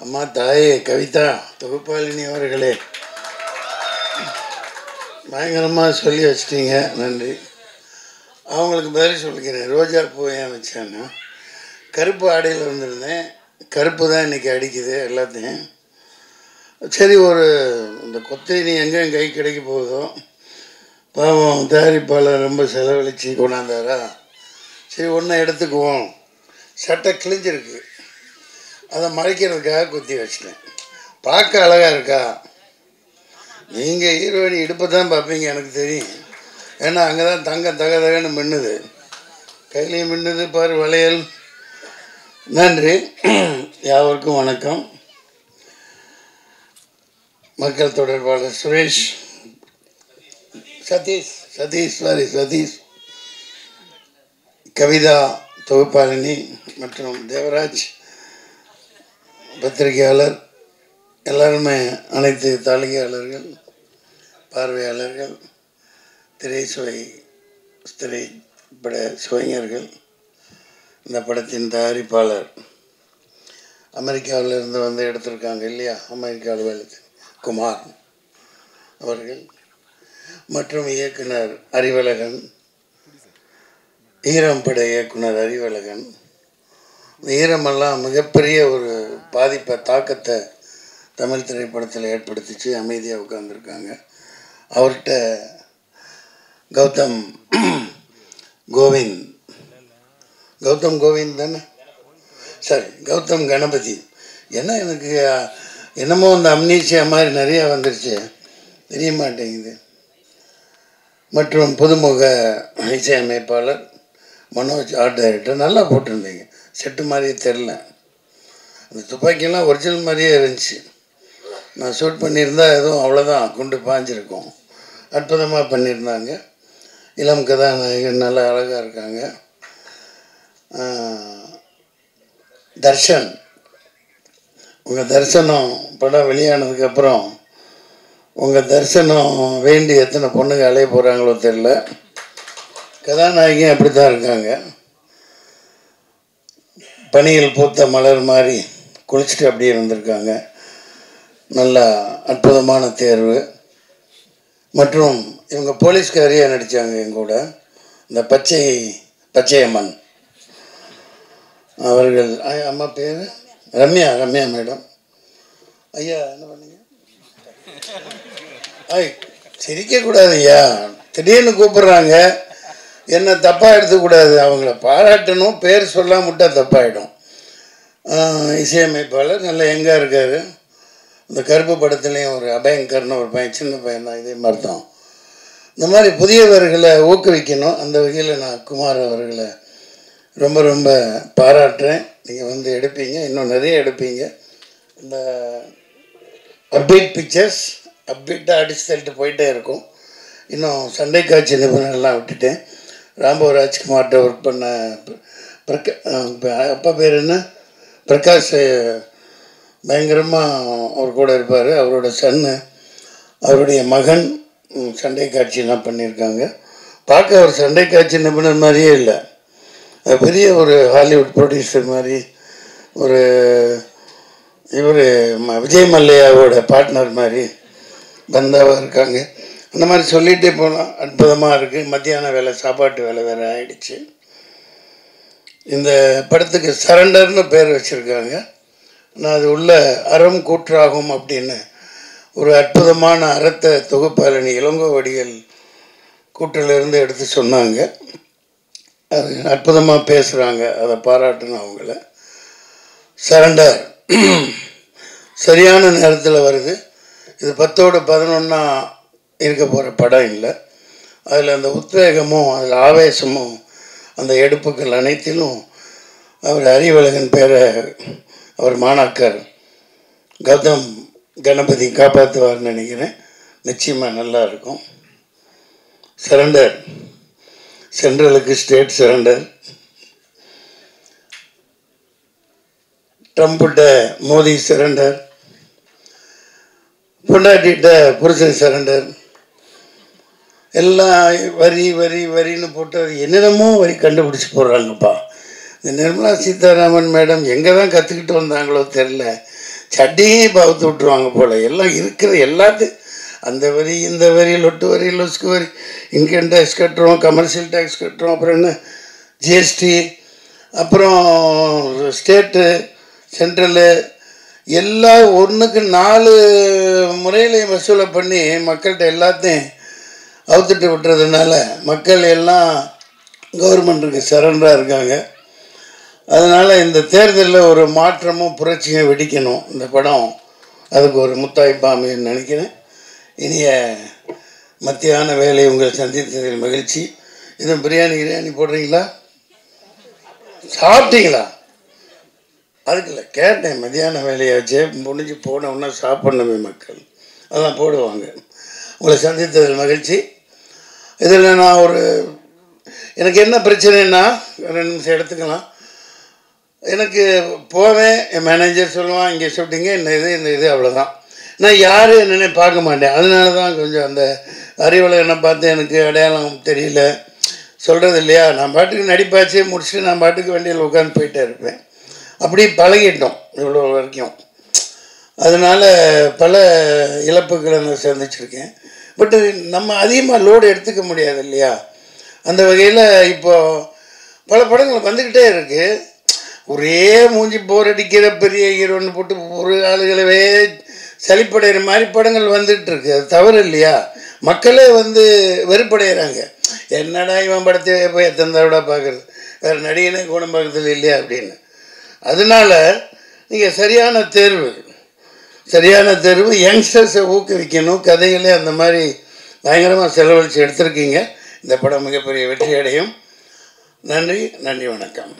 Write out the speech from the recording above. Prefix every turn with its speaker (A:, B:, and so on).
A: அம்மா தாயே கவிதா தொகுப்பாளினி அவர்களே, பயங்கரமாக சொல்லி வச்சிட்டீங்க, நன்றி. அவங்களுக்கு பதில் சொல்லிக்கிறேன். ரோஜா பூ ஏன் வச்சேன்னா, கருப்பு ஆடையில் வந்திருந்தேன், கருப்பு தான் இன்றைக்கி அடிக்குது எல்லாத்தையும். சரி, ஒரு இந்த கொத்தைனி எங்கே என் கை கிடைக்க போகுதோ, பாவம் தயாரிப்பாளர் ரொம்ப செலவழித்து கொண்டாந்தாரா, சரி ஒன்றை எடுத்துக்குவோம். சட்டை கிழிஞ்சிருக்கு, அதை மறைக்கிறதுக்காக குத்தி வச்சிட்டேன். பார்க்க அழகாக இருக்கா? நீங்கள் ஹீரோயினி இடுப்பை தான் பார்ப்பீங்க, எனக்கு தெரியும். ஏன்னா அங்கே தான் தகன்னு மின்னுது, கையிலையும் மின்னுது பாரு வளையல். நன்றி. யாவருக்கும் வணக்கம். மக்கள் தொடர்பாளர் சுரேஷ், சதீஷ், கவிதா தொகுப்பாளினி மற்றும் தேவராஜ் பத்திரிகையாளர், எல்லாருமே, அனைத்து தாளிகையாளர்கள், பார்வையாளர்கள், திரைப்பட சுவைஞர்கள், இந்த படத்தின் தயாரிப்பாளர் அமெரிக்காவிலிருந்து வந்து எடுத்திருக்காங்க இல்லையா, அமெரிக்காவில் குமார் அவர்கள், மற்றும் இயக்குனர் அறிவழகன், ஈரம் பட இயக்குனர் அறிவழகன். ஈரமெல்லாம் மிகப்பெரிய ஒரு பாதிப்பை, தாக்கத்தை தமிழ் திரைப்படத்தில் ஏற்படுத்திச்சு. அமைதியாக உட்கார்ந்துருக்காங்க. அவர்கிட்ட கௌதம் கோவிந்த் தானே, சரி, கௌதம் கணபதி. ஏன்னா எனக்கு என்னமோ அந்த அம்னீசியா மாதிரி நிறையா வந்துருச்சு, தெரிய மாட்டேங்குது. மற்றும் புதுமுக இசையமைப்பாளர் மனோஜ், ஆர்ட் டைரக்டர். நல்லா போட்டிருந்தீங்க, செட்டு மாதிரியே தெரில. அந்த துப்பாக்கியெல்லாம் ஒரிஜினல் மாதிரியே இருந்துச்சு. நான் ஷூட் பண்ணியிருந்தால் எதுவும் அவ்வளோதான், குண்டு பாஞ்சிருக்கும். அற்புதமாக பண்ணியிருந்தாங்க. இளம் கதாநாயகன் நல்லா அழகாக இருக்காங்க. தர்ஷன், உங்கள் தரிசனம் படம் வெளியானதுக்கப்புறம் உங்கள் தரிசனம் வேண்டி எத்தனை பொண்ணுங்க அலைய போகிறாங்களோ தெரில. கதாநாயகி அப்படி தான் இருக்காங்க. பனியில் பூத்த மலர் மாதிரி குளிச்சுட்டு அப்படியே இருந்திருக்காங்க. நல்லா அற்புதமான தேர்வு. மற்றும் இவங்க போலீஸ்காரியாக நடித்தாங்க எங்கூட, இந்த பச்சையம்மன் அவர்கள். அம்மா பேர் ரம்யா மேடம். ஐயா என்ன பண்ணீங்க? சிரிக்கக்கூடாது ஐயா, திடீர்னு கூப்பிட்றாங்க, என்ன தப்பாக எடுத்துக்கூடாது. அவங்கள பாராட்டணும், பேர் சொல்லாம விட்டால் தப்பாயிடும். இசையமைப்பாளர் நல்ல எங்கே இருக்கார். இந்த கருப்பு படத்துலேயும் ஒரு அபயங்கர்னு ஒரு பையன், சின்ன பையன் தான், இதே மாதிரி தான். இந்த மாதிரி புதியவர்களை ஊக்குவிக்கணும். அந்த வகையில் நான் குமார் அவர்களை ரொம்ப ரொம்ப பாராட்டுறேன். நீங்கள் வந்து எடுப்பீங்க, இன்னும் நிறைய எடுப்பீங்க. இந்த அப்டேட் பிக்சர்ஸ் அப்டேட்டாக அடிச்சு தள்ளிட்டு போயிட்டே இருக்கும். இன்னும் சண்டை காட்சி நிபுணர்லாம் விட்டுட்டேன். ராம்போ ராஜ்குமார்கிட்ட ஒர்க் பண்ண அப்பா பேர் என்ன, பிரகாஷ், பயங்கரமாக அவர் கூட இருப்பார். அவரோட சன்னு, அவருடைய மகன் சண்டை காட்சியெல்லாம் பண்ணியிருக்காங்க. பார்க்க ஒரு சண்டை காட்சி நிபுணர் மாதிரியே இல்லை, பெரிய ஒரு ஹாலிவுட் ப்ரொடியூசர் மாதிரி. ஒரு இவர் விஜய் மல்லையாவோட பார்ட்னர் மாதிரி பந்தாவாக இருக்காங்க. அந்த மாதிரி சொல்லிகிட்டே போகலாம். அற்புதமாக இருக்குது. மத்தியான வேலை, சாப்பாட்டு வேலை வேறு ஆகிடுச்சு. இந்த படத்துக்கு சரண்டர்னு பேர் வச்சுருக்காங்க. நான் அது உள்ள அறம் கூற்றாகும் அப்படின்னு ஒரு அற்புதமான அறத்தை தொகுப்பாளினி இளங்கோவடிகள் கூற்றிலிருந்து எடுத்து சொன்னாங்க. அது அற்புதமாக பேசுகிறாங்க, அதை பாராட்டணும் அவங்கள. சரண்டர் சரியான நேரத்தில் வருது. இது 10ஓட 11 இருக்க போகிற படம் இல்லை. அதில் அந்த உத்வேகமும், அதில் ஆவேசமும், அந்த எடுப்புகள் அனைத்திலும் அவர் அறிவழகன் பேரை அவர் மாணாக்கர் கௌதம் கணபதி காப்பாற்றுவார்னு நினைக்கிறேன். நிச்சயமாக நல்லா இருக்கும். சரண்டர், சென்ட்ரலுக்கு ஸ்டேட் சரண்டர், ட்ரம்ப்கிட்ட மோடி சரண்டர், பொண்டாட்டிகிட்ட புருஷன் சரண்டர். எல்லாம் வரின்னு போட்டு அது என்னென்னமோ வரி கண்டுபிடிச்சி போடுறாங்கப்பா. இந்த நிர்மலா சீதாராமன் மேடம் எங்கே தான் கற்றுக்கிட்டு வந்தாங்களோ தெரில, சட்டியே பவுத்து விட்ருவாங்க போல். எல்லாம் இருக்கிற எல்லாத்தையும் அந்த வரி இந்த வரி லொட்டு வரி லொஸ்கு வரி, இன்கம் டேக்ஸ் கட்டுறோம், கமர்ஷியல் டேக்ஸ் கட்டுறோம், அப்புறம் என்ன ஜிஎஸ்டி, அப்புறம் ஸ்டேட்டு சென்ட்ரலு, எல்லாம் ஒன்றுக்கு 4 முறையிலையும் வசூலை பண்ணி மக்கள்கிட்ட எல்லாத்தையும் அவுத்துட்டு விட்டுறதுனால மக்கள் எல்லாம் கவர்மெண்ட்டுக்கு சரண்டராக இருக்காங்க. அதனால் இந்த தேர்தலில் ஒரு மாற்றமும் புரட்சியும் வெடிக்கணும் இந்த படம். அதுக்கு ஒரு முத்தாய்ப்பாமைன்னு நினைக்கிறேன். இனிய மத்தியான வேலை உங்களை சந்தித்ததில் மகிழ்ச்சி. இதுவும் பிரியாணி போடுறீங்களா? சாப்பிட்டீங்களா? அதுக்கு இல்லை, கேட்டேன். மத்தியான வேலையாச்சே முடிஞ்சு போனோன்னா சாப்பிட்ணுமே மக்கள், அதெல்லாம் போடுவாங்க. உங்களை சந்தித்ததில் மகிழ்ச்சி. இதில் நான் எனக்கு என்ன பிரச்சனைன்னா 2 நிமிஷம் எடுத்துக்கலாம். எனக்கு போவேன், என் மேனேஜர் சொல்லுவான் இங்கே ஷூட்டிங்க இந்த இது அவ்வளோதான். நான் யார் என்னென்ன பார்க்க மாட்டேன். அதனால தான் கொஞ்சம் அந்த அறிவுலகனை பார்த்து எனக்கு அடையாளம் தெரியல, சொல்கிறது இல்லையா. நான் பாட்டுக்கு நடிப்பாச்சே முடிச்சுட்டு நான் பாட்டுக்கு வண்டியில் உட்காந்து போயிட்டே இருப்பேன். அப்படி பழகிட்டோம் இவ்வளோ வரைக்கும். அதனால் பல இழப்புகளை நான் சந்திச்சிருக்கேன். பட்டு நம்ம அதிகமாக லோடு எடுத்துக்க முடியாது இல்லையா. அந்த வகையில் இப்போது பல படங்கள் வந்துக்கிட்டே இருக்குது. ஒரே மூஞ்சி போர் அடிக்கிற பெரிய ஹீரோன்னு போட்டு ஒரு ஆளுகளவே சலிப்படைகிற மாதிரி படங்கள் வந்துகிட்ருக்கு. அது தவறு இல்லையா. மக்களே வெறுப்படைகிறாங்க. என்னடா இவன் படத்தை போய் எத்தனை தடவை பார்க்குறது, வேறு நடிகனே குணம் பார்க்குறது இல்லையா அப்படின்னு. அதனால் நீங்கள் சரியான தேர்வு யங்ஸ்டர்ஸை ஊக்குவிக்கணும். கதைகளே அந்த மாதிரி பயங்கரமாக செலவழித்து எடுத்திருக்கீங்க. இந்த படம் மிகப்பெரிய வெற்றி அடையும். நன்றி, வணக்கம்.